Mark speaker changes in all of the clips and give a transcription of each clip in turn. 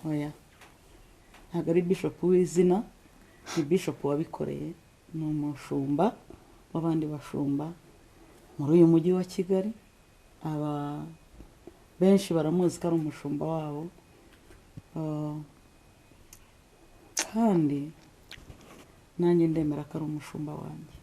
Speaker 1: oya ntabwo ari bishop w'izina ni bishop wabikoreye ni umushumba w'abandi bashumba muri uyu mujyi wa Kigali aba benshi baramuzi ko ari umushumba wabo kandi nanjye ndemera ko ari umushumba wanjye.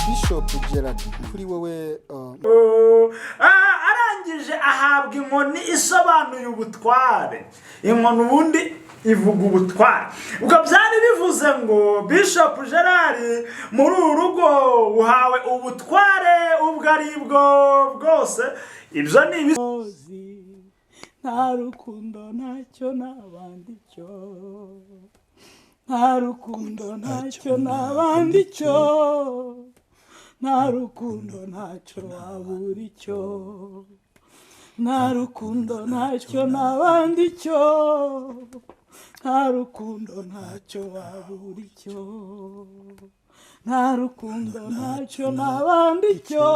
Speaker 2: Bishop Gerard kuri wowe
Speaker 3: arangije ahabwa inkoni isobanuye ubutware. Inkoni ubundi ivuga ubutware. Ubwo byari bivuze ngo Bishop Gerard muri urugo uhawe ubutware ubwo ari bwo bwose. Ibyo ni ibisozi
Speaker 1: nta rukundo ntacyo nabandi cyo nta rukundo ntacyo nabandi cyo nta rukundo ntacyo wabura icyo nta rukundo ntacyo nabandi cyo nta rukundo ntacyo wabura icyo nta rukundo ntacyo nabandi cyo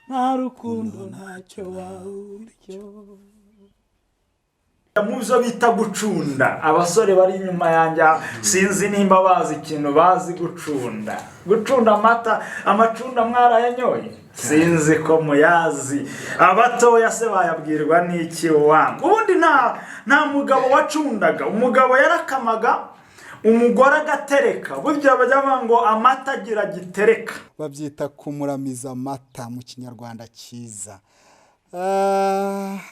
Speaker 1: nta rukundo ntacyo wabura icyo.
Speaker 3: Muzo bita gucunda. Abasore bari inyuma yanjye sinzi nimba bazi ikintu bazi gucunda. Gucunda amata amacunda mwarayanyoye sinzi ko muyazi. Abatoya se bayabwirwa n'iki wangu. Ubundi nta mugabo wacundaga. Umugabo yarakamaga umugore agatereka. Burya bajya ngo amata agira gitereka.
Speaker 2: babyita kumuramiza amata mu kinyarwanda cyiza.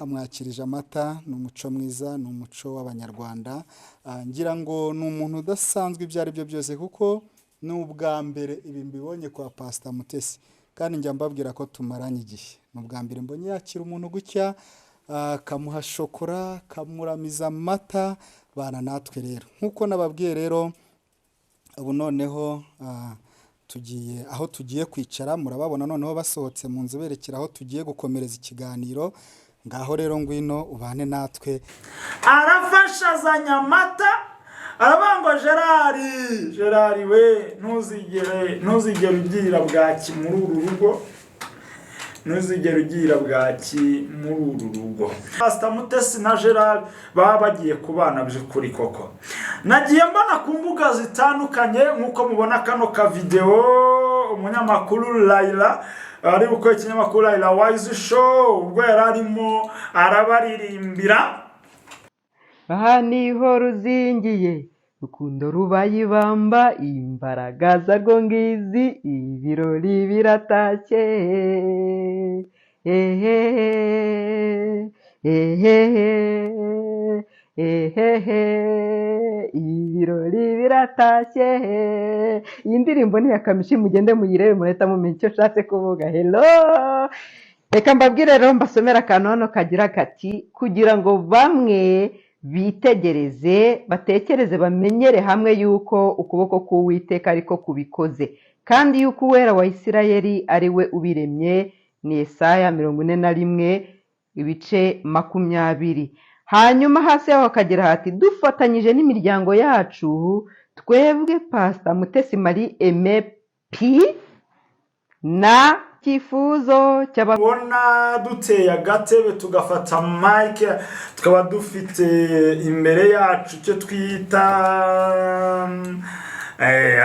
Speaker 2: Amwakirije amata ni umuco mwiza, ni umuco w'abanyarwanda. Ngira ngo ni umuntu udasanzwe ibyo ari byo byose kuko ni ubwa mbere ibi mbibonye kwa Pastor Mutesi kandi njya mbabwira ko tumaranye igihe. Ni ubwa mbere mbonye yakira umuntu gutya kamuha shokora kamuramiza amata bana natwe rero. Nkuko nababwiye rero ubu noneho tugiye aho tugiye kwicara murababona noneho basohotse mu nzu berekera aho tugiye gukomereza ikiganiro. Ngaho rero ngwino ubane natwe.
Speaker 3: Arafasha azanya amata arabango Gerard we ntuzigere ugira bwaki muri uru rugo. Ntuzigere ugira bwaki muri uru rugo. Pastor Mutesi na Gerard baba bagiye kubana by'ukuri koko. Nagiye mbona ku mbuga zitandukanye nkuko mubona kano ka video umunyamakuru Laila ari uko ikinyamakuru Laila Wise Show ubwo yararimo arabaririmbira.
Speaker 4: Aha niho ruzingiye rukundo rubayibamba imbaraga zarwo ngizi ibirori biratashye ibirori biratashye. Iyi ndirimbo ni yakamishi mugende muyirebe mureta mumenye icyo nshatse kuvuga. Hello, reka mbabwire rero mbasomera akantu hano kagira kati kugira ngo bamwe bitegereze batekereze bamenyere hamwe yuko ukuboko k'Uwiteka ariko kubikoze kandi yuko uwera wa Isirayeli ari we ubiremye. Ni Yesaya 41 ibice 20. Hanyuma hasi yaho kagira hati dufatanyije n'imiryango yacu twebwe Pastor Mutesi Marie Aime P na icyifuzo
Speaker 3: ubona duteye agatebe tugafata mike tukaba dufite imbere yacu icyo twita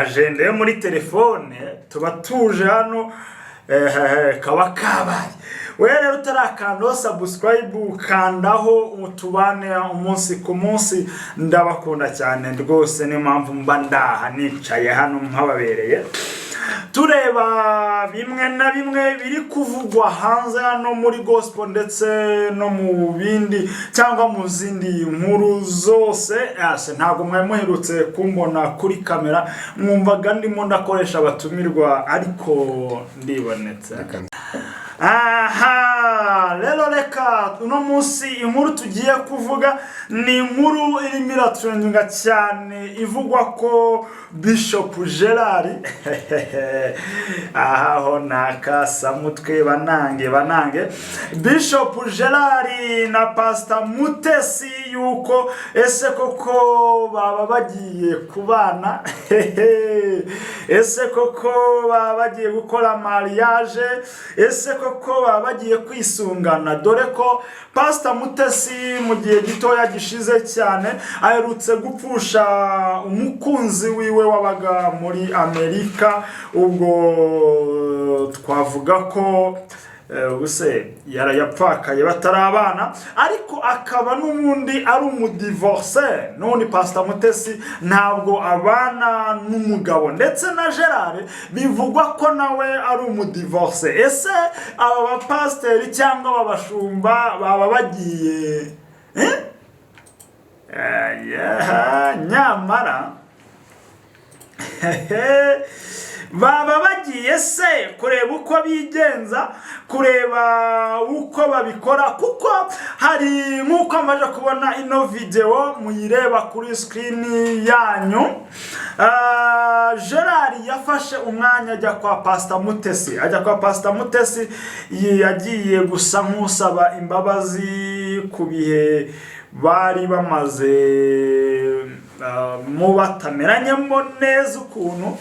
Speaker 3: agenda yo muri telefone, tuba tuje hano kaba kabaye. Rero utarakanda subscribe kandaho utubane umunsi ku munsi, ndabakunda cyane rwose, ni mpamvu mba ndaha nicaye hano mpababereye tureba bimwe na bimwe biri kuvugwa hanze hano muri gospel ndetse no mu bindi cyangwa mu zindi nkuru zose. Ntabwo mwari muherutse kumbona kuri kamera, mwumvaga ndimo ndakoresha abatumirwa ariko ndibonetse. Rero reka uno munsi inkuru tugiye kuvuga ni inkuru irimo iratrendinga cyane, ivugwa ko Bishop Gerard aho nakasa mutwe banange Bishop Gerard na Pastor Mutesi yuko ese koko baba bagiye kubana ese koko baba bagiye gukora mariage, ese koko baba bagiye kwisungana, dore ko Pastor Mutesi mu gihe gitoya gishize cyane aherutse gupfusha umukunzi wiwe wabaga muri Amerika. Ubwo twavuga ko yarayapfakaye batarabana, ariko akaba n'ubundi ari umudivorce. None Pastor Mutesi ntabwo abana n'umugabo, ndetse na Gerard bivugwa ko nawe ari umudivorce. Ese aba bapasteri cyangwa abashumba baba bagiye nyamara baba bagiye se kureba uko bigenza, kureba uko babikora, kuko hari nk'uko amaje kubona ino video muyireba kuri screen yanyu. Gerard yafashe umwanya ajya kwa Pastor Mutesi, yagiye gusa nk'usaba imbabazi ku bihe bari bamaze mu batameranyemo neza ukuntu.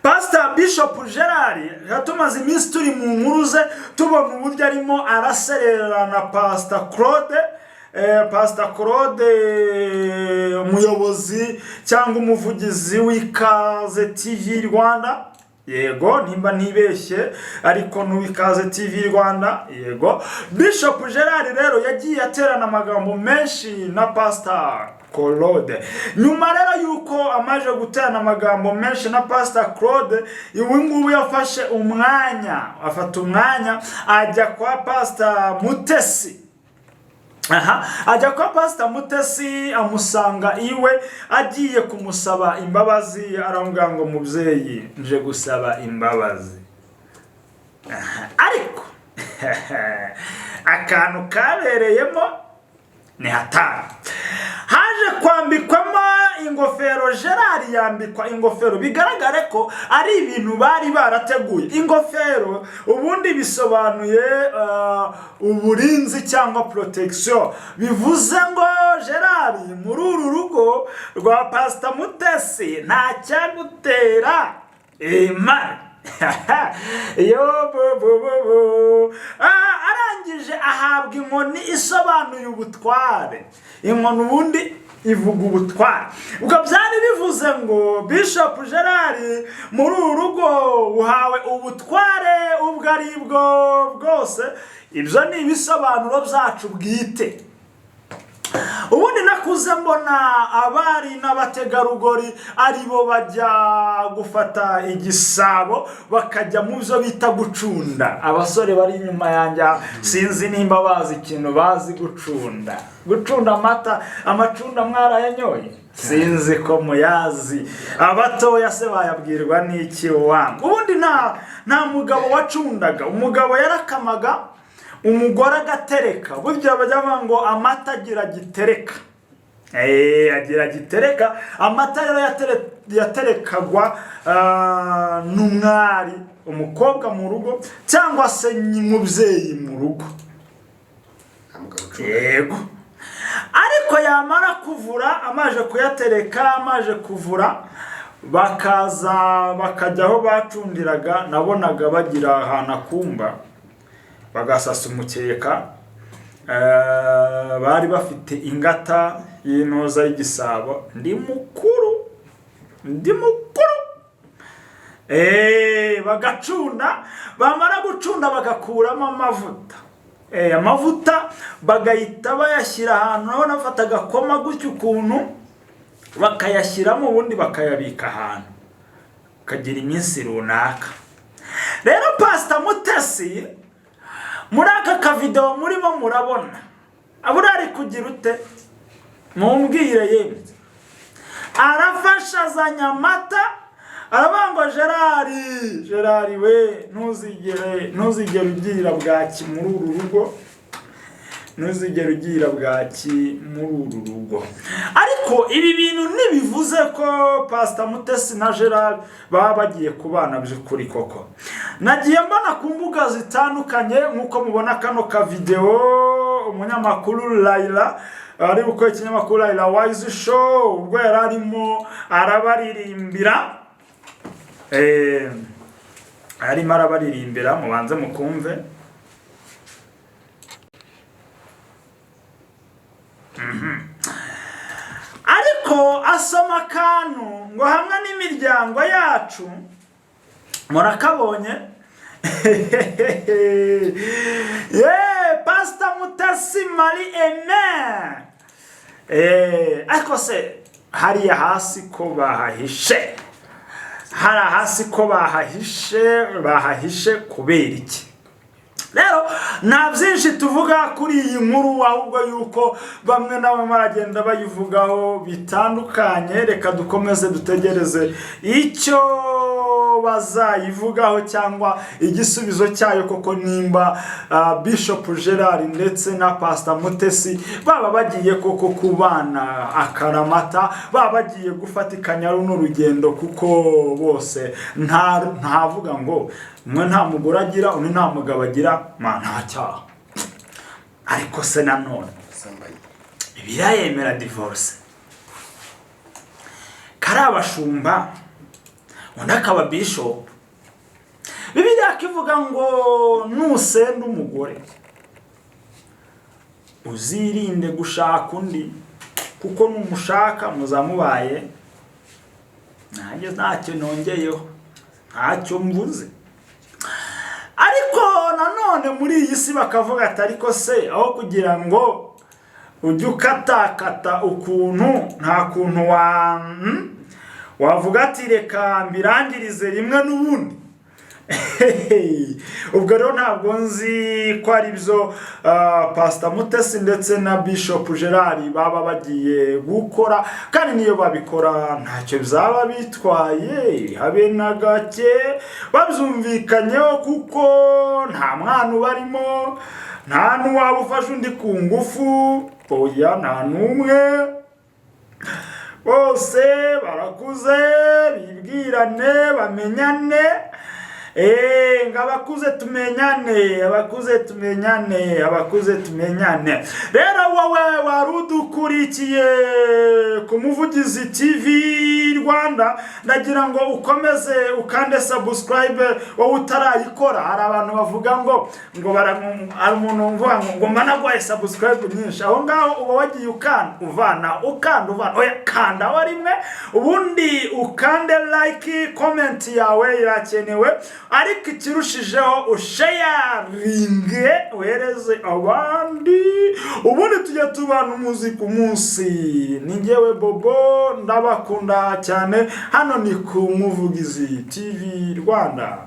Speaker 3: Pastor Bishop Gerard yatumaze iminsi turi mu nkuru ze tubona uburyo arimo araserera na Pastor Claude umuyobozi cyangwa umuvugizi w'Ikaze TV Rwanda. Yego, nimba nibeshye ariko n'Ikaze TV Rwanda. Yego, Bishop Gerard rero yagiye aterana amagambo menshi na Pastor Claude. Nyuma rero yuko amaje guterana amagambo menshi na Pastor Claude, ngubu yafashe afata umwanya ajya kwa Pastor Mutesi. Ajya kwa Pastor Mutesi amusanga iwe, agiye kumusaba imbabazi. Aramubwira ngo mubyeyi, nje gusaba imbabazi. Ariko akantu kabereyemo ni hatari. Haje kwambikwamo ingofero. Gerard yambikwa ingofero, bigaragare ko ari ibintu bari barateguye. Ingofero ubundi bisobanuye uburinzi cyangwa protection. Bivuze ngo Gerard, muri uru rugo rwa Pastor Mutesi nta cyagutera imana. Arangije ahabwa inkoni isobanuye ubutware. Inkoni ubundi ivuga ubutware. Ubwo byari bivuze ngo Bishop Gerard muri uru rugo uhawe ubutware ubwo ari bwo bwose. Ibyo ni ibisobanuro byacu bwite. Ubundi nakuze mbona abari n'abategarugori aribo bajya gufata igisabo bakajya mu byo bita gucunda. Abasore bari inyuma yanjye sinzi nimba bazi ikintu bazi gucunda. Gucunda amacunda mwarayanyoye? Sinzi ko muyazi. Abatoya se bayabwirwa n'iki wangu? Ubundi nta mugabo wacundaga. Umugabo yarakamaga, umugore agatereka. Burya bajya ngo amata agira gitereka. Agira gitereka. Amata rero yaterekagwa n'umwari, umukobwa mu rugo, cyangwa se umubyeyi mu rugo. Yego. Ariko yamara kuvura, amaje kuyatereka, amaje kuvura, bakaza bakajya aho bacundiraga, nabonaga bagira ahantu akumba bagasasa umukeka, bari bafite ingata y'inoza y'igisabo, ndi mukuru bagacunda, bamara gucunda bagakuramo amavuta, amavuta bagahita bayashyira ahantu, naho nafata agakoma gutyo ukuntu bakayashyiramo, ubundi bakayabika ahantu kagira iminsi runaka. Rero Pastor Mutesi muri aka kavideo murimo murabona abura ari kugira ute, mumbwire yemwe, arafasha za Nyamata, arabango Gerard we ntuzigere ugira bwaki muri uru rugo, ntuzigere ugira bwaki muri uru rugo. Ariko ibi bintu nibivuze ko Pastor Mutesi na Gerard baba bagiye kubana by'ukuri koko. Nagiye mbona ku mbuga zitandukanye nkuko mubona kano ka video, umunyamakuru Laila ari uko ikinyamakuru Laila Wise Show ubwo yararimo arabaririmbira, arimo arabaririmbira, mubanze mukumve. Ariko asoma kantu ngo hamwe n'imiryango yacu murakabonye. Pastor Mutesi Marie Aime, ariko se hariya hasi ko bahahishe, bahahishe kubera iki? Rero nta byinshi tuvuga kuri iyi nkuru, ahubwo yuko bamwe nabo maragenda bayivugaho bitandukanye. Reka dukomeze dutegereze icyo bazayivugaho cyangwa igisubizo cyayo koko, nimba Bishop Gerard ndetse na Pastor Mutesi baba bagiye koko kubana akaramata, baba bagiye gufatikanya runo rugendo, kuko bose ntavuga ngo mwe nta mugore agira undi nta mugabo agira, nta cyaha. Ariko se nanone Bibiliya yemera divorce, kari abashumba undi akaba bishop. Bibiliya kivuga ngo nusenda umugore uzirinde gushaka undi, kuko numushaka muzamubaye. Nanjye ntacyo nongeyeho, ntacyo mvuze. Ariko nanone muri iyi si bakavuga ati ariko se aho kugira ngo ujye ukatakata ukuntu, nta kuntu wavuga ati reka mbirangirize rimwe n'ubundi. Ubwo rero ntabwo nzi ko ari byo Pastor Mutesi ndetse na Bishop Gerard baba bagiye gukora, kandi niyo babikora ntacyo bizaba bitwaye habe na gake, babyumvikanyeho, kuko nta mwana ubarimo, nta n'uwaba ufashe undi ku ngufu, oya nta n'umwe. Bose barakuze, bibwirane, bamenyane. Abakuze tumenyane. Rero wowe warudukurikiye ku Muvugizi TV Rwanda, nagira ngo ukomeze ukande subscribe wowe utarayikora. Hari abantu bavuga ngo ari umuntu mvuga ngo managwaye subscribe nyinshi, aho ngaho uba wagiye ukanda oya kanda warimwe, ubundi ukande like, comment yawe irakenewe. Ariko ikirushijeho ushayaringe, uhereze abandi, ubundi tujya tubana umuziki umunsi. Ni njyewe Bobo, ndabakunda cyane. Hano ni ku Muvugizi TV Rwanda.